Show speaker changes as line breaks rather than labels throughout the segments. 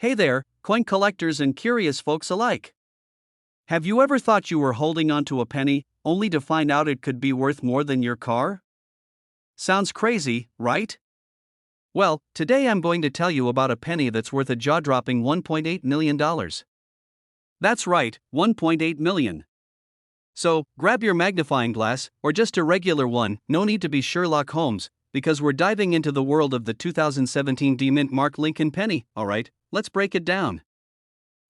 Hey there, coin collectors and curious folks alike. Have you ever thought you were holding onto a penny, only to find out it could be worth more than your car? Sounds crazy, right? Well, today I'm going to tell you about a penny that's worth a jaw-dropping $1.8 million. That's right, $1.8 million. So, grab your magnifying glass, or just a regular one, no need to be Sherlock Holmes, because we're diving into the world of the 2017 D-Mint Mark Lincoln penny, alright? Let's break it down.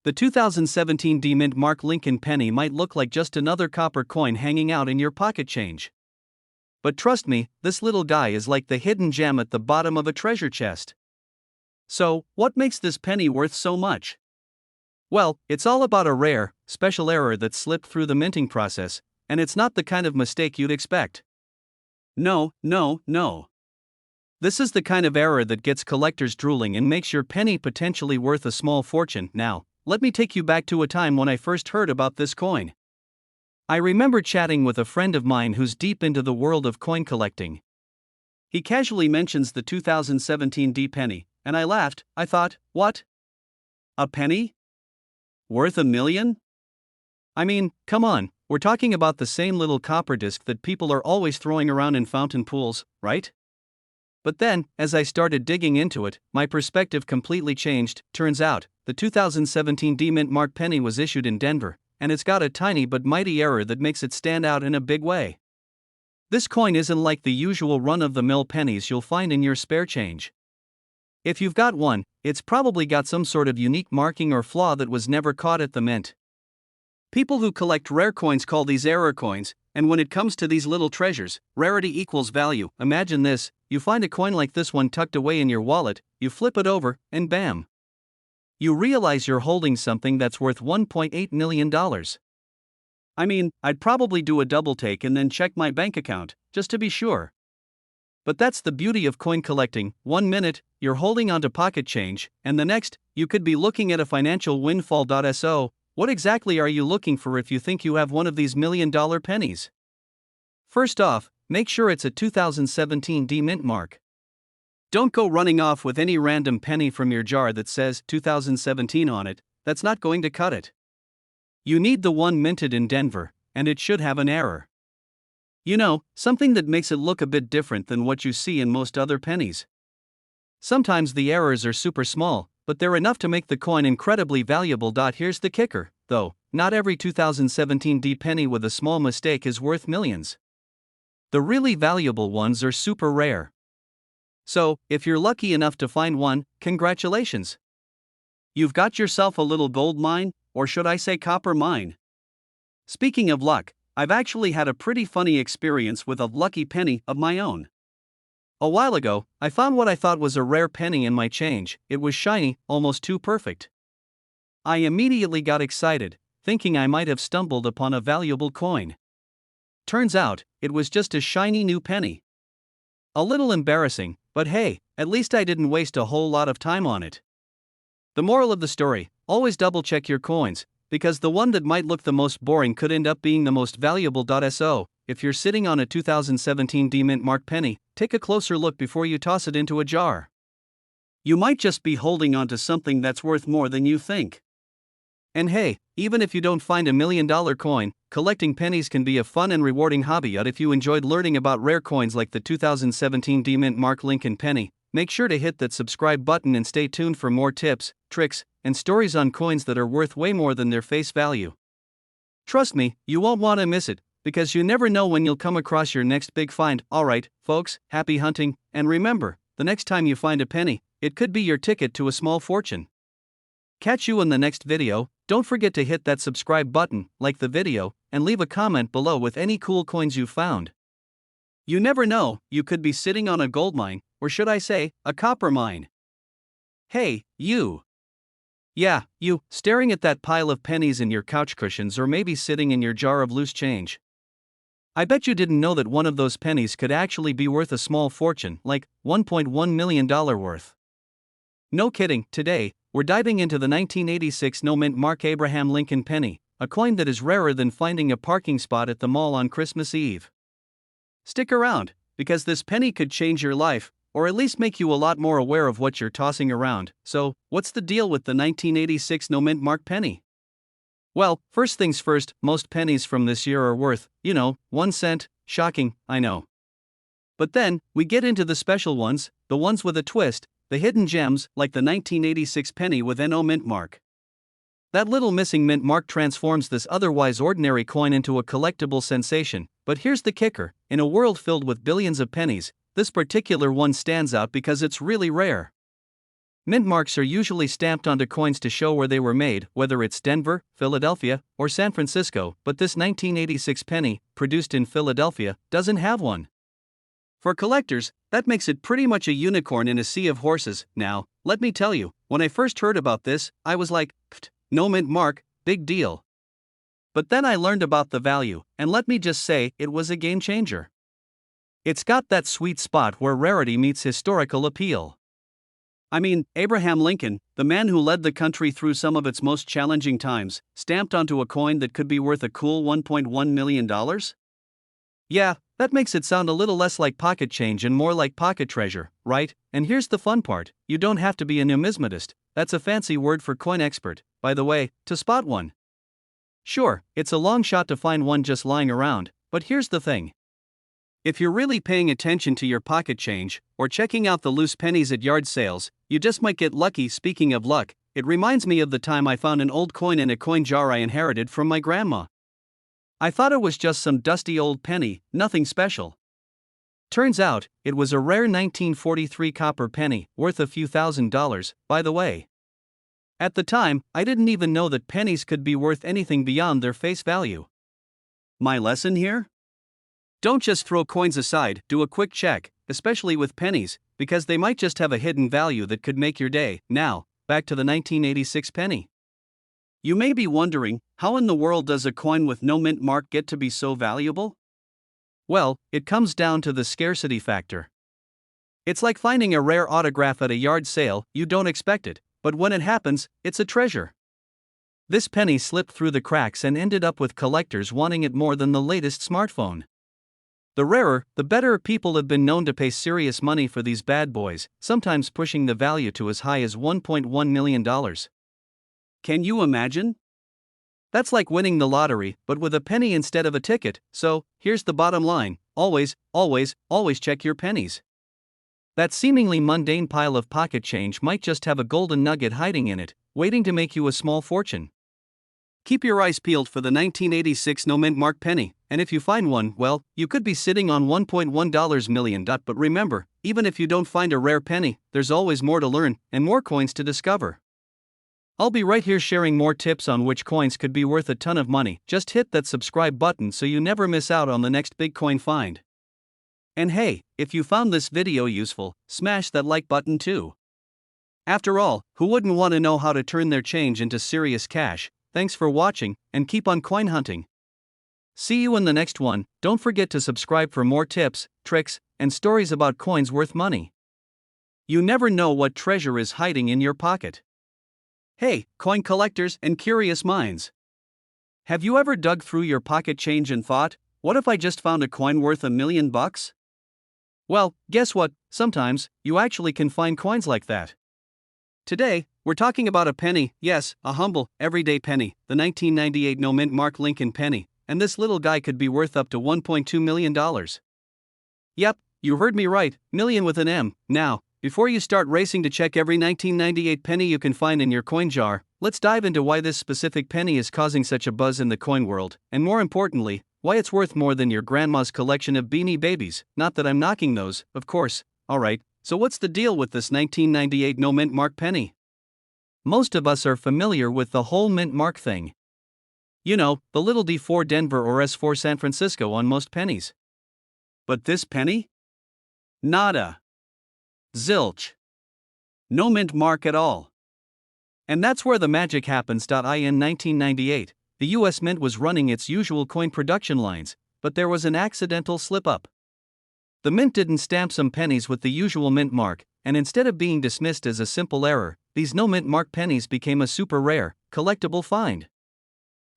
The 2017 D-Mint Mark Lincoln penny might look like just another copper coin hanging out in your pocket change. But trust me, this little guy is like the hidden gem at the bottom of a treasure chest. So, what makes this penny worth so much? Well, it's all about a rare, special error that slipped through the minting process, and it's not the kind of mistake you'd expect. No. This is the kind of error that gets collectors drooling and makes your penny potentially worth a small fortune. Now, let me take you back to a time when I first heard about this coin. I remember chatting with a friend of mine who's deep into the world of coin collecting. He casually mentions the 2017 D penny, and I laughed. I thought, what? A penny? Worth $1 million? I mean, come on, we're talking about the same little copper disc that people are always throwing around in fountain pools, right? But then, as I started digging into it, my perspective completely changed. Turns out, the 2017 D-Mint Mark penny was issued in Denver, and it's got a tiny but mighty error that makes it stand out in a big way. This coin isn't like the usual run-of-the-mill pennies you'll find in your spare change. If you've got one, it's probably got some sort of unique marking or flaw that was never caught at the mint. People who collect rare coins call these error coins, and when it comes to these little treasures, rarity equals value. Imagine this, you find a coin like this one tucked away in your wallet, you flip it over, and bam! You realize you're holding something that's worth $1.8 million. I mean, I'd probably do a double take and then check my bank account, just to be sure. But that's the beauty of coin collecting. 1 minute, you're holding onto pocket change, and the next, you could be looking at a financial windfall. So, what exactly are you looking for if you think you have one of these $1 million pennies? First off, make sure it's a 2017 D-Mint Mark. Don't go running off with any random penny from your jar that says 2017 on it, that's not going to cut it. You need the one minted in Denver, and it should have an error. You know, something that makes it look a bit different than what you see in most other pennies. Sometimes the errors are super small, but they're enough to make the coin incredibly valuable. Here's the kicker, though, not every 2017 D penny with a small mistake is worth millions. The really valuable ones are super rare. So, if you're lucky enough to find one, congratulations. You've got yourself a little gold mine, or should I say copper mine. Speaking of luck, I've actually had a pretty funny experience with a lucky penny of my own. A while ago, I found what I thought was a rare penny in my change. It was shiny, almost too perfect. I immediately got excited, thinking I might have stumbled upon a valuable coin. Turns out, it was just a shiny new penny. A little embarrassing, but hey, at least I didn't waste a whole lot of time on it. The moral of the story, always double check your coins, because the one that might look the most boring could end up being the most valuable. So, if you're sitting on a 2017 D-Mint Mark penny, take a closer look before you toss it into a jar. You might just be holding onto something that's worth more than you think. And hey, even if you don't find $1 million coin, collecting pennies can be a fun and rewarding hobby. If you enjoyed learning about rare coins like the 2017 D-Mint Mark Lincoln penny, make sure to hit that subscribe button and stay tuned for more tips, tricks, and stories on coins that are worth way more than their face value. Trust me, you won't want to miss it, because you never know when you'll come across your next big find. Alright, folks, happy hunting, and remember, the next time you find a penny, it could be your ticket to a small fortune. Catch you in the next video. Don't forget to hit that subscribe button, like the video, and leave a comment below with any cool coins you found. You never know, you could be sitting on a gold mine, or should I say, a copper mine. Hey, you. Yeah, you, staring at that pile of pennies in your couch cushions or maybe sitting in your jar of loose change. I bet you didn't know that one of those pennies could actually be worth a small fortune, like $1.1 million worth. No kidding, today, we're diving into the 1986 no-mint Mark Abraham Lincoln penny, a coin that is rarer than finding a parking spot at the mall on Christmas Eve. Stick around, because this penny could change your life, or at least make you a lot more aware of what you're tossing around. So, what's the deal with the 1986 no mint mark penny? Well, first things first, most pennies from this year are worth, 1 cent. Shocking, I know. But then, we get into the special ones, the ones with a twist, the hidden gems, like the 1986 penny with no mint mark. That little missing mint mark transforms this otherwise ordinary coin into a collectible sensation. But here's the kicker: in a world filled with billions of pennies, this particular one stands out because it's really rare. Mint marks are usually stamped onto coins to show where they were made, whether it's Denver, Philadelphia, or San Francisco, but this 1986 penny, produced in Philadelphia, doesn't have one. For collectors, that makes it pretty much a unicorn in a sea of horses. Now, let me tell you, when I first heard about this, I was like, no mint mark, big deal. But then I learned about the value, and let me just say, it was a game changer. It's got that sweet spot where rarity meets historical appeal. I mean, Abraham Lincoln, the man who led the country through some of its most challenging times, stamped onto a coin that could be worth a cool $1.1 million? Yeah, that makes it sound a little less like pocket change and more like pocket treasure, right? And here's the fun part: you don't have to be a numismatist, that's a fancy word for coin expert, by the way, to spot one. Sure, it's a long shot to find one just lying around, but here's the thing. If you're really paying attention to your pocket change, or checking out the loose pennies at yard sales, you just might get lucky. Speaking of luck, it reminds me of the time I found an old coin in a coin jar I inherited from my grandma. I thought it was just some dusty old penny, nothing special. Turns out, it was a rare 1943 copper penny, worth a few $1,000s, by the way. At the time, I didn't even know that pennies could be worth anything beyond their face value. My lesson here? Don't just throw coins aside, do a quick check, especially with pennies, because they might just have a hidden value that could make your day. Now, back to the 1986 penny. You may be wondering, how in the world does a coin with no mint mark get to be so valuable? Well, it comes down to the scarcity factor. It's like finding a rare autograph at a yard sale. You don't expect it, but when it happens, it's a treasure. This penny slipped through the cracks and ended up with collectors wanting it more than the latest smartphone. The rarer, the better. People have been known to pay serious money for these bad boys, sometimes pushing the value to as high as $1.1 million. Can you imagine? That's like winning the lottery, but with a penny instead of a ticket. So, here's the bottom line: always check your pennies. That seemingly mundane pile of pocket change might just have a golden nugget hiding in it, waiting to make you a small fortune. Keep your eyes peeled for the 1986 no mint mark penny, and if you find one, well, you could be sitting on $1.1 million. But remember, even if you don't find a rare penny, there's always more to learn, and more coins to discover. I'll be right here sharing more tips on which coins could be worth a ton of money. Just hit that subscribe button so you never miss out on the next big coin find. And hey, if you found this video useful, smash that like button too. After all, who wouldn't want to know how to turn their change into serious cash? Thanks for watching, and keep on coin hunting. See you in the next one. Don't forget to subscribe for more tips, tricks, and stories about coins worth money. You never know what treasure is hiding in your pocket. Hey, coin collectors and curious minds. Have you ever dug through your pocket change and thought, what if I just found a coin worth $1 million? Well, guess what? Sometimes, you actually can find coins like that. Today, we're talking about a penny, yes, a humble, everyday penny, the 1998 no mint mark Lincoln penny, and this little guy could be worth up to $1.2 million. Yep, you heard me right, million with an M. Now, before you start racing to check every 1998 penny you can find in your coin jar, let's dive into why this specific penny is causing such a buzz in the coin world, and more importantly, why it's worth more than your grandma's collection of Beanie Babies. Not that I'm knocking those, of course. Alright, so what's the deal with this 1998 no mint mark penny? Most of us are familiar with the whole mint mark thing. You know, the little D for Denver or S for San Francisco on most pennies. But this penny? Nada. Zilch. No mint mark at all. And that's where the magic happens. In 1998, the US Mint was running its usual coin production lines, but there was an accidental slip-up. The mint didn't stamp some pennies with the usual mint mark, and instead of being dismissed as a simple error, these no mint mark pennies became a super rare, collectible find.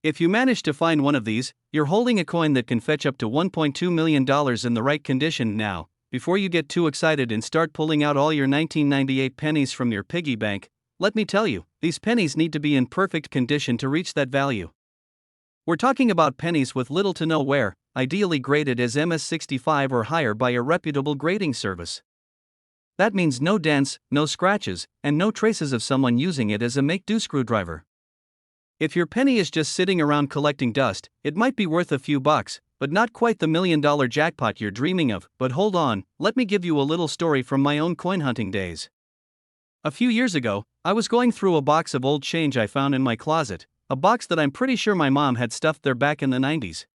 If you manage to find one of these, you're holding a coin that can fetch up to $1.2 million in the right condition. Now, before you get too excited and start pulling out all your 1998 pennies from your piggy bank, let me tell you, these pennies need to be in perfect condition to reach that value. We're talking about pennies with little to no wear, ideally graded as MS65 or higher by a reputable grading service. That means no dents, no scratches, and no traces of someone using it as a make-do screwdriver. If your penny is just sitting around collecting dust, it might be worth a few bucks, but not quite the $1 million jackpot you're dreaming of. But hold on, let me give you a little story from my own coin hunting days. A few years ago, I was going through a box of old change I found in my closet, a box that I'm pretty sure my mom had stuffed there back in the 90s.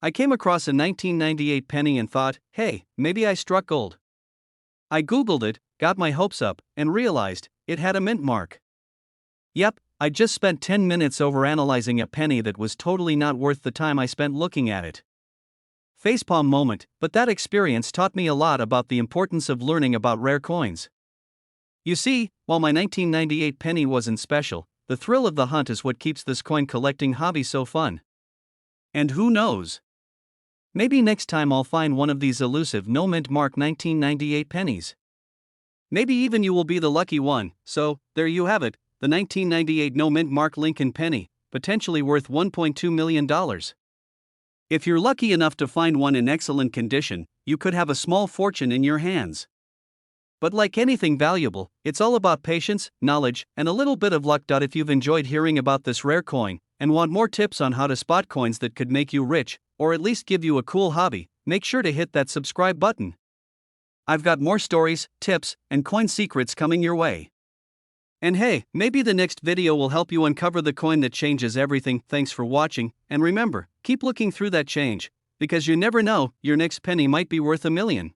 I came across a 1998 penny and thought, hey, maybe I struck gold. I googled it, got my hopes up, and realized it had a mint mark. Yep, I just spent 10 minutes overanalyzing a penny that was totally not worth the time I spent looking at it. Facepalm moment, but that experience taught me a lot about the importance of learning about rare coins. You see, while my 1998 penny wasn't special, the thrill of the hunt is what keeps this coin collecting hobby so fun. And who knows? Maybe next time I'll find one of these elusive no mint mark 1998 pennies. Maybe even you will be the lucky one. So, there you have it, the 1998 no mint mark Lincoln penny, potentially worth $1.2 million. If you're lucky enough to find one in excellent condition, you could have a small fortune in your hands. But like anything valuable, it's all about patience, knowledge, and a little bit of luck. If you've enjoyed hearing about this rare coin, and want more tips on how to spot coins that could make you rich, or at least give you a cool hobby, make sure to hit that subscribe button. I've got more stories, tips, and coin secrets coming your way. And hey, maybe the next video will help you uncover the coin that changes everything. Thanks for watching, and remember, keep looking through that change, because you never know, your next penny might be worth $1 million.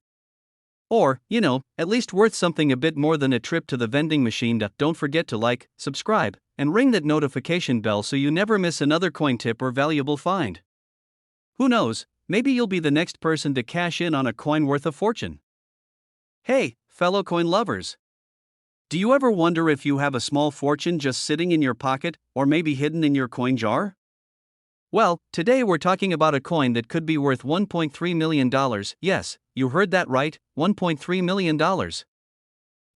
Or, at least worth something a bit more than a trip to the vending machine. Don't forget to like, subscribe, and ring that notification bell so you never miss another coin tip or valuable find. Who knows, maybe you'll be the next person to cash in on a coin worth a fortune. Hey, fellow coin lovers! Do you ever wonder if you have a small fortune just sitting in your pocket, or maybe hidden in your coin jar? Well, today we're talking about a coin that could be worth $1.3 million. Yes, you heard that right, $1.3 million.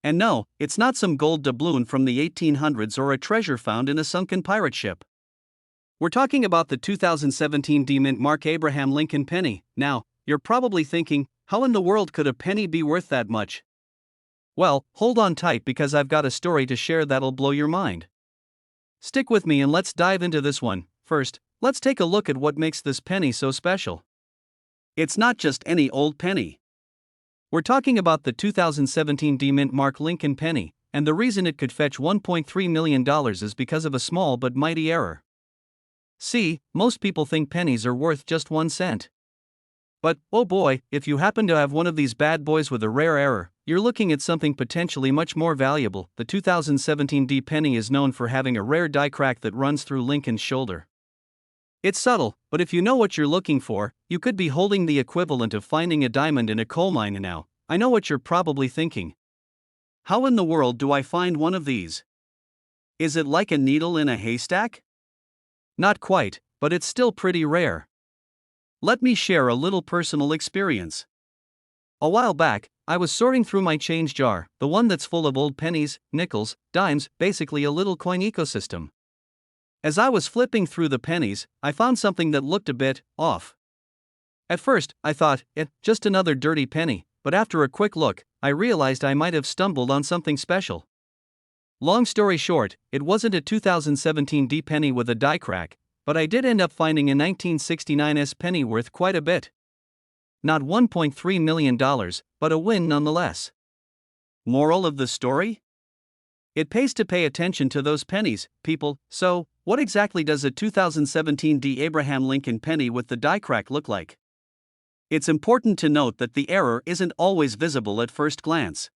And no, it's not some gold doubloon from the 1800s or a treasure found in a sunken pirate ship. We're talking about the 2017 D-Mint Mark Abraham Lincoln penny. Now, you're probably thinking, how in the world could a penny be worth that much? Well, hold on tight because I've got a story to share that'll blow your mind. Stick with me and let's dive into this one. First, let's take a look at what makes this penny so special. It's not just any old penny. We're talking about the 2017 D-Mint Mark Lincoln penny, and the reason it could fetch $1.3 million is because of a small but mighty error. See, most people think pennies are worth just 1 cent. But, oh boy, if you happen to have one of these bad boys with a rare error, you're looking at something potentially much more valuable. The 2017 D penny is known for having a rare die crack that runs through Lincoln's shoulder. It's subtle, but if you know what you're looking for, you could be holding the equivalent of finding a diamond in a coal mine. Now, I know what you're probably thinking. How in the world do I find one of these? Is it like a needle in a haystack? Not quite, but it's still pretty rare. Let me share a little personal experience. A while back, I was sorting through my change jar, the one that's full of old pennies, nickels, dimes, basically a little coin ecosystem. As I was flipping through the pennies, I found something that looked a bit off. At first, I thought, just another dirty penny, but after a quick look, I realized I might have stumbled on something special. Long story short, it wasn't a 2017 D penny with a die crack, but I did end up finding a 1969 S penny worth quite a bit. Not $1.3 million, but a win nonetheless. Moral of the story? It pays to pay attention to those pennies, people. So, what exactly does a 2017 D Abraham Lincoln penny with the die crack look like? It's important to note that the error isn't always visible at first glance.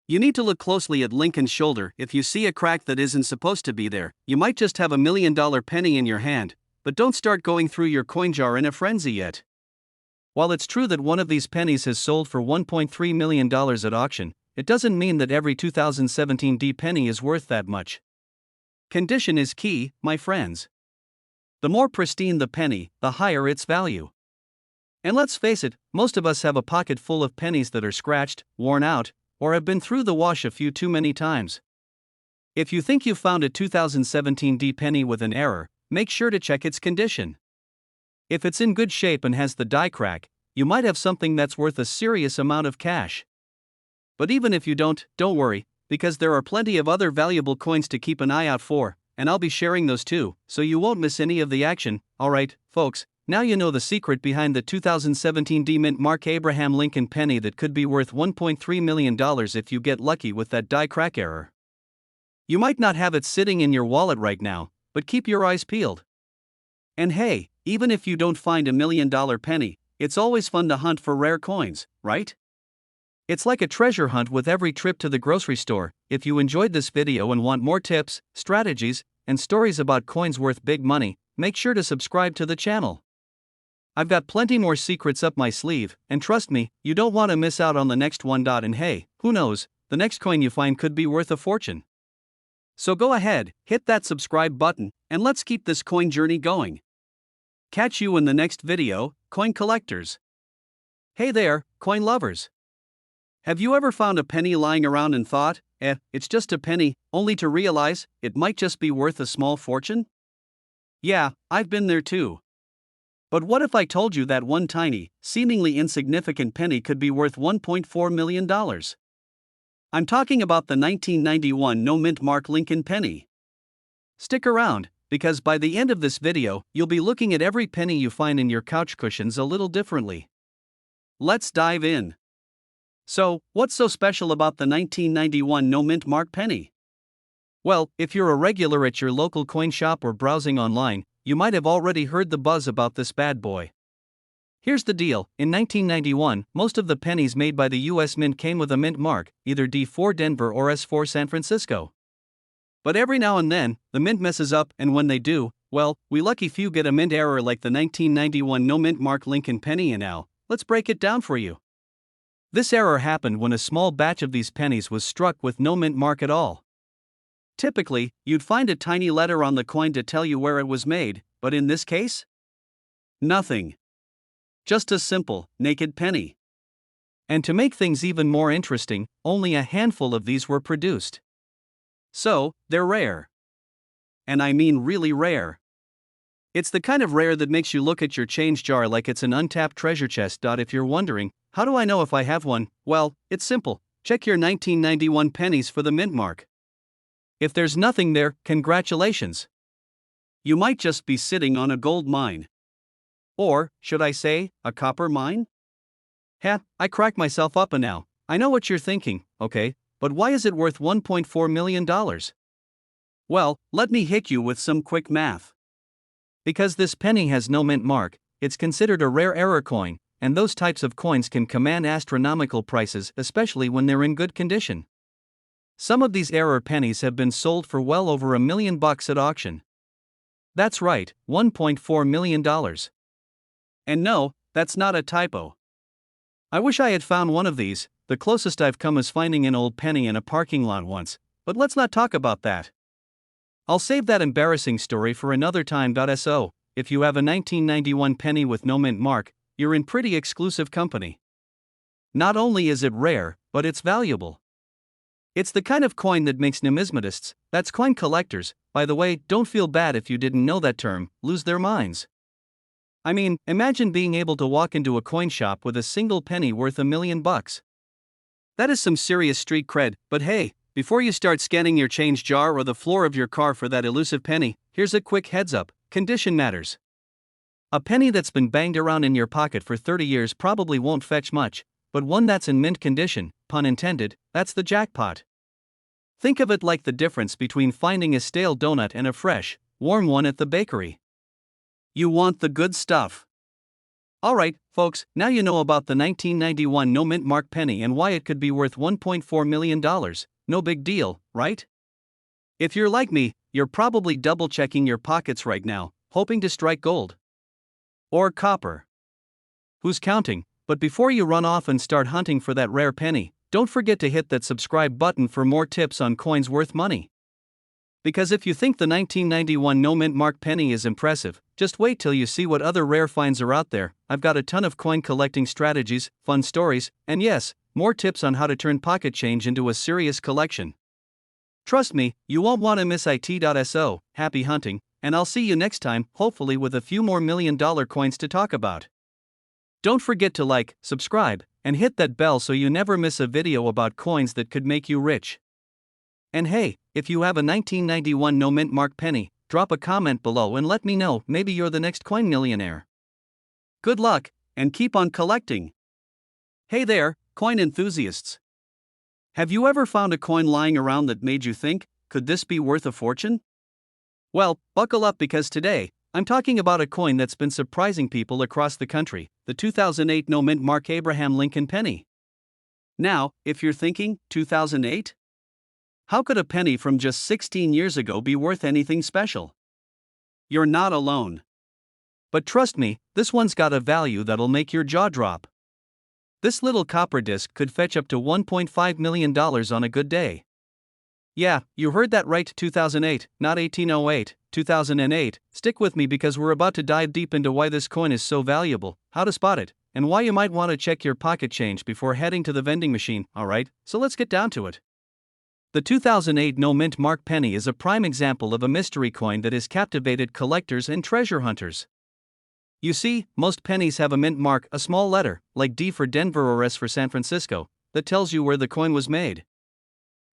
You need to look closely at Lincoln's shoulder. If you see a crack that isn't supposed to be there, you might just have a $1 million penny in your hand, but don't start going through your coin jar in a frenzy yet. While it's true that one of these pennies has sold for $1.3 million at auction, it doesn't mean that every 2017 D penny is worth that much. Condition is key, my friends. The more pristine the penny, the higher its value. And let's face it, most of us have a pocket full of pennies that are scratched, worn out, or have been through the wash a few too many times. If you think you found a 2017 D penny with an error, make sure to check its condition. If it's in good shape and has the die crack, you might have something that's worth a serious amount of cash. But even if you don't worry, because there are plenty of other valuable coins to keep an eye out for, and I'll be sharing those too, so you won't miss any of the action. Alright, folks, now you know the secret behind the 2017 D Mint Mark Abraham Lincoln penny that could be worth $1.3 million if you get lucky with that die crack error. You might not have it sitting in your wallet right now, but keep your eyes peeled. And hey, even if you don't find $1 million penny, it's always fun to hunt for rare coins, right? It's like a treasure hunt with every trip to the grocery store. If you enjoyed this video and want more tips, strategies, and stories about coins worth big money, make sure to subscribe to the channel. I've got plenty more secrets up my sleeve, and trust me, you don't want to miss out on the next one. And hey, who knows, the next coin you find could be worth a fortune. So go ahead, hit that subscribe button, and let's keep this coin journey going. Catch you in the next video, coin collectors. Hey there, coin lovers. Have you ever found a penny lying around and thought, it's just a penny, only to realize it might just be worth a small fortune? Yeah, I've been there too. But what if I told you that one tiny, seemingly insignificant penny could be worth $1.4 million? I'm talking about the 1991 no-mint Mark Lincoln penny. Stick around, because by the end of this video, you'll be looking at every penny you find in your couch cushions a little differently. Let's dive in. So, what's so special about the 1991 no-mint Mark penny? Well, if you're a regular at your local coin shop or browsing online, you might have already heard the buzz about this bad boy. Here's the deal, in 1991, most of the pennies made by the US Mint came with a mint mark, either D4 Denver or S4 San Francisco. But every now and then, the mint messes up, and when they do, well, we lucky few get a mint error like the 1991 no-mint Mark Lincoln penny. And now, let's break it down for you. This error happened when a small batch of these pennies was struck with no mint mark at all. Typically, you'd find a tiny letter on the coin to tell you where it was made, but in this case? Nothing. Just a simple, naked penny. And to make things even more interesting, only a handful of these were produced. So, they're rare. And I mean really rare. It's the kind of rare that makes you look at your change jar like it's an untapped treasure chest. If you're wondering, how do I know if I have one? Well, it's simple. Check your 1991 pennies for the mint mark. If there's nothing there, congratulations. You might just be sitting on a gold mine. Or, should I say, a copper mine? I crack myself up now. I know what you're thinking, okay, but why is it worth $1.4 million? Well, let me hit you with some quick math. Because this penny has no mint mark, it's considered a rare error coin, and those types of coins can command astronomical prices, especially when they're in good condition. Some of these error pennies have been sold for well over $1 million at auction. That's right, $1.4 million. And no, that's not a typo. I wish I had found one of these. The closest I've come is finding an old penny in a parking lot once, but let's not talk about that. I'll save that embarrassing story for another time. So, if you have a 1991 penny with no mint mark, you're in pretty exclusive company. Not only is it rare, but it's valuable. It's the kind of coin that makes numismatists, that's coin collectors, by the way, don't feel bad if you didn't know that term, lose their minds. I mean, imagine being able to walk into a coin shop with a single penny worth $1 million. That is some serious street cred. But hey, before you start scanning your change jar or the floor of your car for that elusive penny, here's a quick heads up, condition matters. A penny that's been banged around in your pocket for 30 years probably won't fetch much, but one that's in mint condition, pun intended, that's the jackpot. Think of it like the difference between finding a stale donut and a fresh, warm one at the bakery. You want the good stuff. Alright, folks, now you know about the 1991 no mint mark penny and why it could be worth $1.4 million. No big deal, right? If you're like me, you're probably double checking your pockets right now, hoping to strike gold. Or copper. Who's counting? But before you run off and start hunting for that rare penny, don't forget to hit that subscribe button for more tips on coins worth money. Because if you think the 1991 no mint mark penny is impressive, Just wait till you see what other rare finds are out there. I've got a ton of coin collecting strategies, fun stories, and yes, more tips on how to turn pocket change into a serious collection. Trust me, you won't want to miss it.so. Happy hunting, and I'll see you next time, hopefully with a few more $1 million coins to talk about. Don't forget to like, subscribe, and hit that bell so you never miss a video about coins that could make you rich. And hey, if you have a 1991 no mint mark penny, drop a comment below and let me know, maybe you're the next coin millionaire. Good luck, and keep on collecting. Hey there, coin enthusiasts. Have you ever found a coin lying around that made you think, could this be worth a fortune? Well, buckle up because today, I'm talking about a coin that's been surprising people across the country, the 2008 no mint mark Abraham Lincoln penny. Now, if you're thinking, 2008? How could a penny from just 16 years ago be worth anything special? You're not alone. But trust me, this one's got a value that'll make your jaw drop. This little copper disc could fetch up to $1.5 million on a good day. Yeah, you heard that right, 2008, not 1808, 2008. Stick with me because we're about to dive deep into why this coin is so valuable, how to spot it, and why you might want to check your pocket change before heading to the vending machine, alright? So let's get down to it. The 2008 no mint mark penny is a prime example of a mystery coin that has captivated collectors and treasure hunters. You see, most pennies have a mint mark, a small letter, like D for Denver or S for San Francisco, that tells you where the coin was made.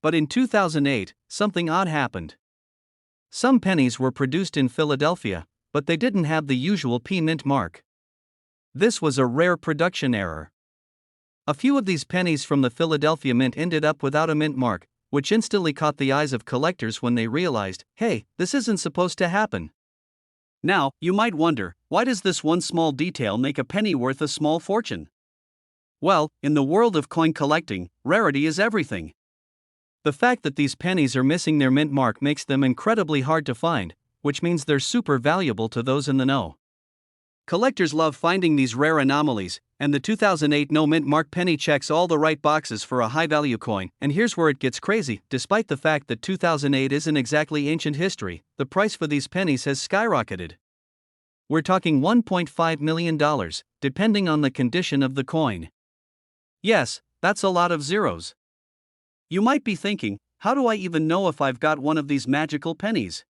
But in 2008, something odd happened. Some pennies were produced in Philadelphia, but they didn't have the usual P mint mark. This was a rare production error. A few of these pennies from the Philadelphia mint ended up without a mint mark, which instantly caught the eyes of collectors when they realized, hey, this isn't supposed to happen. Now, you might wonder, why does this one small detail make a penny worth a small fortune? Well, in the world of coin collecting, rarity is everything. The fact that these pennies are missing their mint mark makes them incredibly hard to find, which means they're super valuable to those in the know. Collectors love finding these rare anomalies, and the 2008 no mint mark penny checks all the right boxes for a high-value coin. And here's where it gets crazy. Despite the fact that 2008 isn't exactly ancient history, the price for these pennies has skyrocketed. We're talking $1.5 million, depending on the condition of the coin. Yes, that's a lot of zeros. You might be thinking, how do I even know if I've got one of these magical pennies?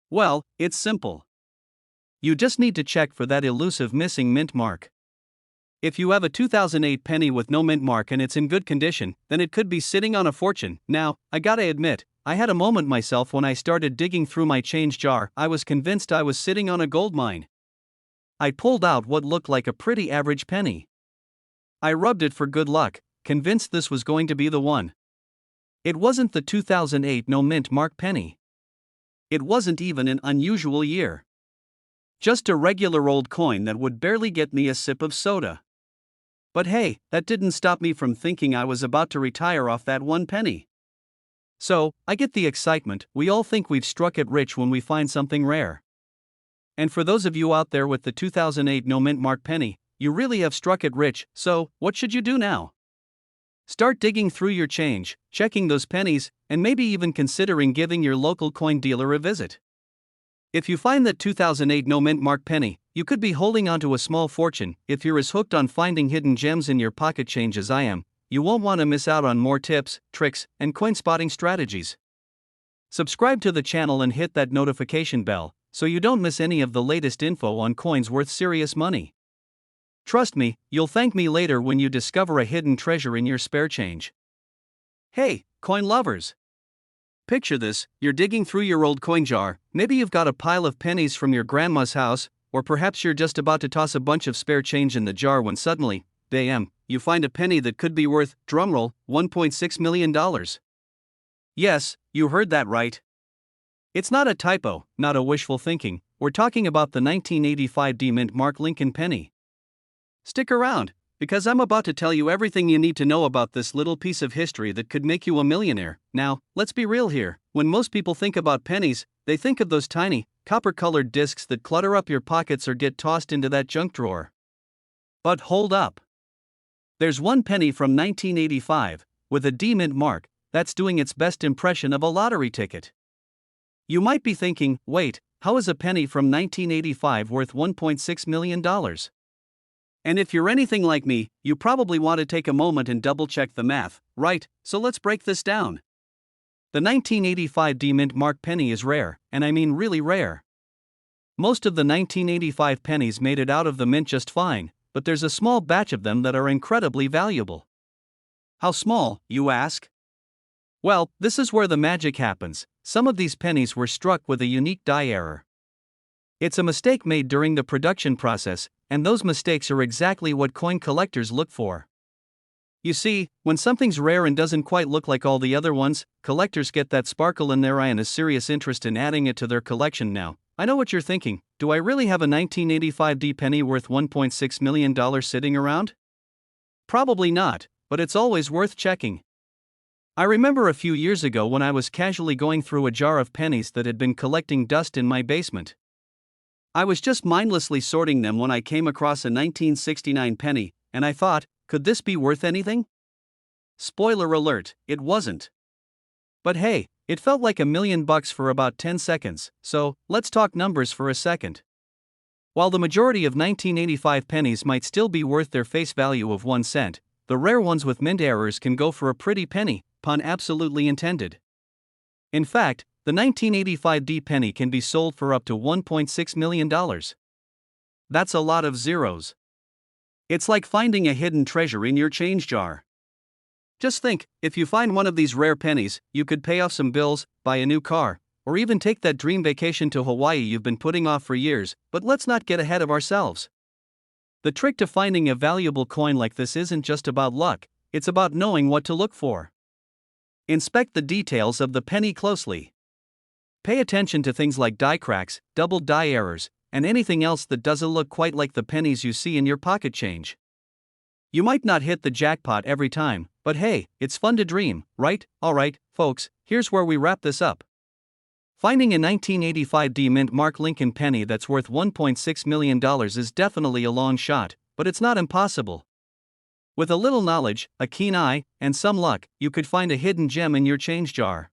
Well, it's simple. You just need to check for that elusive missing mint mark. If you have a 2008 penny with no mint mark and it's in good condition, then it could be sitting on a fortune. Now, I gotta admit, I had a moment myself when I started digging through my change jar. I was convinced I was sitting on a gold mine. I pulled out what looked like a pretty average penny. I rubbed it for good luck, convinced this was going to be the one. It wasn't the 2008 no mint mark penny. It wasn't even an unusual year. Just a regular old coin that would barely get me a sip of soda. But hey, that didn't stop me from thinking I was about to retire off that one penny. So, I get the excitement. We all think we've struck it rich when we find something rare. And for those of you out there with the 2008 no mint mark penny, you really have struck it rich. So, what should you do now? Start digging through your change, checking those pennies, and maybe even considering giving your local coin dealer a visit. If you find that 2008 no mint mark penny, you could be holding onto a small fortune. If you're as hooked on finding hidden gems in your pocket change as I am, you won't want to miss out on more tips, tricks, and coin spotting strategies. Subscribe to the channel and hit that notification bell, so you don't miss any of the latest info on coins worth serious money. Trust me, you'll thank me later when you discover a hidden treasure in your spare change. Hey, coin lovers! Picture this, you're digging through your old coin jar. Maybe you've got a pile of pennies from your grandma's house, or perhaps you're just about to toss a bunch of spare change in the jar when suddenly, bam, you find a penny that could be worth, drumroll, $1.6 million. Yes, you heard that right. It's not a typo, not a wishful thinking. We're talking about the 1985 D mint mark Lincoln penny. Stick around, because I'm about to tell you everything you need to know about this little piece of history that could make you a millionaire. Now, let's be real here. When most people think about pennies, they think of those tiny, copper-colored discs that clutter up your pockets or get tossed into that junk drawer. But hold up. There's one penny from 1985, with a D mint mark, that's doing its best impression of a lottery ticket. You might be thinking, wait, how is a penny from 1985 worth $1.6 million? And if you're anything like me, you probably want to take a moment and double check the math, right? So let's break this down. The 1985 D-Mint mark penny is rare, and I mean really rare. Most of the 1985 pennies made it out of the mint just fine, but there's a small batch of them that are incredibly valuable. How small, you ask? Well, this is where the magic happens. Some of these pennies were struck with a unique die error. It's a mistake made during the production process, and those mistakes are exactly what coin collectors look for. You see, when something's rare and doesn't quite look like all the other ones, collectors get that sparkle in their eye and a serious interest in adding it to their collection. Now, I know what you're thinking. Do I really have a 1985 D penny worth $1.6 million sitting around? Probably not, but it's always worth checking. I remember a few years ago when I was casually going through a jar of pennies that had been collecting dust in my basement. I was just mindlessly sorting them when I came across a 1969 penny, and I thought, could this be worth anything? Spoiler alert, it wasn't. But hey, it felt like $1 million for about 10 seconds, so let's talk numbers for a second. While the majority of 1985 pennies might still be worth their face value of 1 cent, the rare ones with mint errors can go for a pretty penny, pun absolutely intended. In fact, the 1985 D penny can be sold for up to $1.6 million. That's a lot of zeros. It's like finding a hidden treasure in your change jar. Just think, if you find one of these rare pennies, you could pay off some bills, buy a new car, or even take that dream vacation to Hawaii you've been putting off for years. But let's not get ahead of ourselves. The trick to finding a valuable coin like this isn't just about luck, it's about knowing what to look for. Inspect the details of the penny closely. Pay attention to things like die cracks, double die errors, and anything else that doesn't look quite like the pennies you see in your pocket change. You might not hit the jackpot every time, but hey, it's fun to dream, right? Alright, folks, here's where we wrap this up. Finding a 1985 D mint mark Lincoln penny that's worth $1.6 million is definitely a long shot, but it's not impossible. With a little knowledge, a keen eye, and some luck, you could find a hidden gem in your change jar.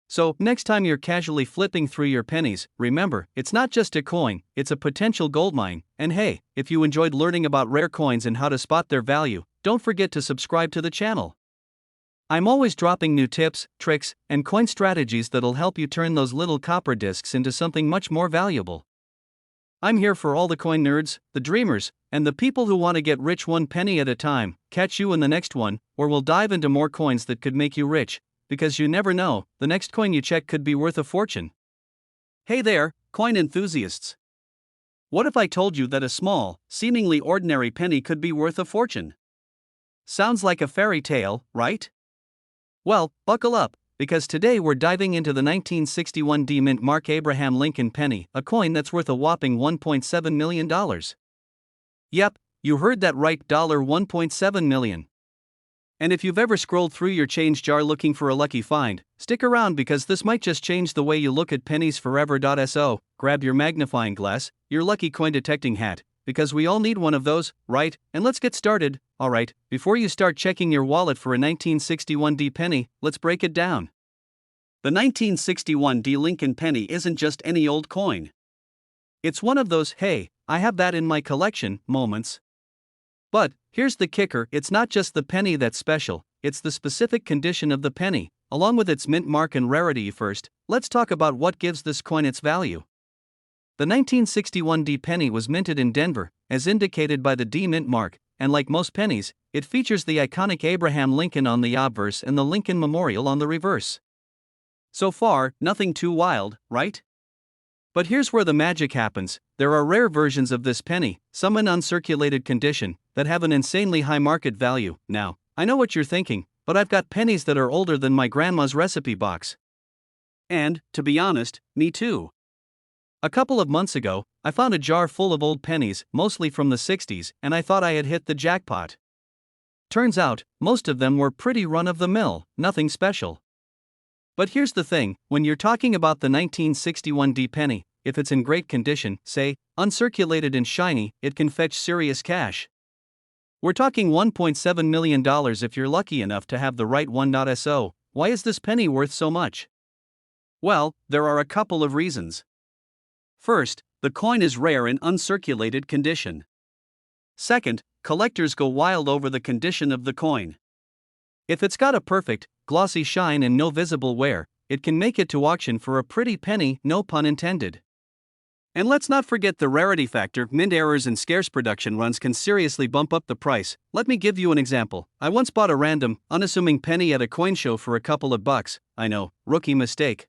So, next time you're casually flipping through your pennies, remember, it's not just a coin, it's a potential goldmine. And hey, if you enjoyed learning about rare coins and how to spot their value, don't forget to subscribe to the channel. I'm always dropping new tips, tricks, and coin strategies that'll help you turn those little copper discs into something much more valuable. I'm here for all the coin nerds, the dreamers, and the people who want to get rich one penny at a time. Catch you in the next one, where we'll dive into more coins that could make you rich. Because you never know, the next coin you check could be worth a fortune. Hey there, coin enthusiasts. What if I told you that a small, seemingly ordinary penny could be worth a fortune? Sounds like a fairy tale, right? Well, buckle up, because today we're diving into the 1961 D mint mark Abraham Lincoln penny, a coin that's worth a whopping $1.7 million. Yep, you heard that right, $1.7 million. And if you've ever scrolled through your change jar looking for a lucky find, stick around because this might just change the way you look at pennies forever. So, grab your magnifying glass, your lucky coin detecting hat, because we all need one of those, right? And let's get started. Alright, before you start checking your wallet for a 1961 D penny, let's break it down. The 1961 D Lincoln penny isn't just any old coin. It's one of those, hey, I have that in my collection, moments. But, here's the kicker, it's not just the penny that's special, it's the specific condition of the penny, along with its mint mark and rarity. First, let's talk about what gives this coin its value. The 1961 D penny was minted in Denver, as indicated by the D mint mark, and like most pennies, it features the iconic Abraham Lincoln on the obverse and the Lincoln Memorial on the reverse. So far, nothing too wild, right? But here's where the magic happens. There are rare versions of this penny, some in uncirculated condition, that have an insanely high market value. Now, I know what you're thinking, but I've got pennies that are older than my grandma's recipe box. And, to be honest, me too. A couple of months ago, I found a jar full of old pennies, mostly from the 60s, and I thought I had hit the jackpot. Turns out, most of them were pretty run-of-the-mill, nothing special. But here's the thing, when you're talking about the 1961 D penny, if it's in great condition, say, uncirculated and shiny, it can fetch serious cash. We're talking $1.7 million if you're lucky enough to have the right one. So, why is this penny worth so much? Well, there are a couple of reasons. First, the coin is rare in uncirculated condition. Second, collectors go wild over the condition of the coin. If it's got a perfect, glossy shine and no visible wear, it can make it to auction for a pretty penny, no pun intended. And let's not forget the rarity factor. Mint errors and scarce production runs can seriously bump up the price. Let me give you an example. I once bought a random, unassuming penny at a coin show for a couple of bucks. I know, rookie mistake.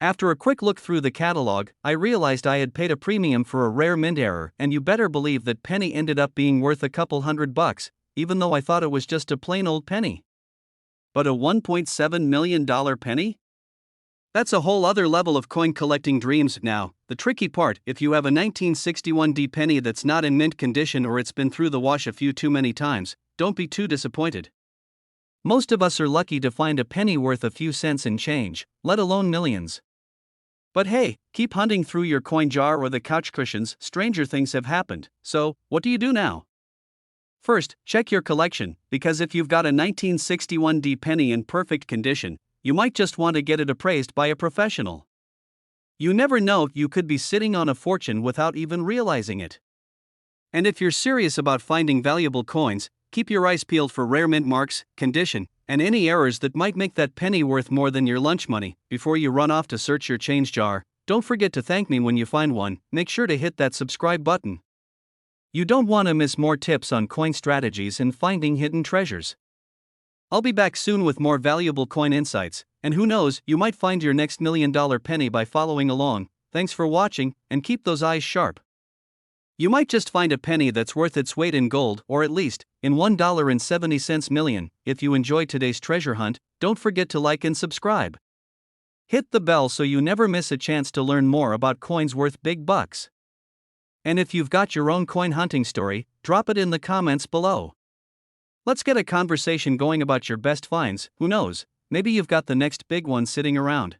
After a quick look through the catalog, I realized I had paid a premium for a rare mint error, and you better believe that penny ended up being worth a couple $100, even though I thought it was just a plain old penny. But a $1.7 million penny? That's a whole other level of coin collecting dreams. Now, the tricky part, if you have a 1961 D penny that's not in mint condition or it's been through the wash a few too many times, don't be too disappointed. Most of us are lucky to find a penny worth a few cents in change, let alone millions. But hey, keep hunting through your coin jar or the couch cushions. Stranger things have happened. So, what do you do now? First, check your collection, because if you've got a 1961 D penny in perfect condition, you might just want to get it appraised by a professional. You never know, you could be sitting on a fortune without even realizing it. And if you're serious about finding valuable coins, keep your eyes peeled for rare mint marks, condition, and any errors that might make that penny worth more than your lunch money. Before you run off to search your change jar, don't forget to thank me when you find one. Make sure to hit that subscribe button. You don't want to miss more tips on coin strategies and finding hidden treasures. I'll be back soon with more valuable coin insights, and who knows, you might find your next $1 million penny by following along. Thanks for watching, and keep those eyes sharp. You might just find a penny that's worth its weight in gold, or at least, in $1.70 million. If you enjoyed today's treasure hunt, don't forget to like and subscribe. Hit the bell so you never miss a chance to learn more about coins worth big bucks. And if you've got your own coin hunting story, drop it in the comments below. Let's get a conversation going about your best finds. Who knows, maybe you've got the next big one sitting around.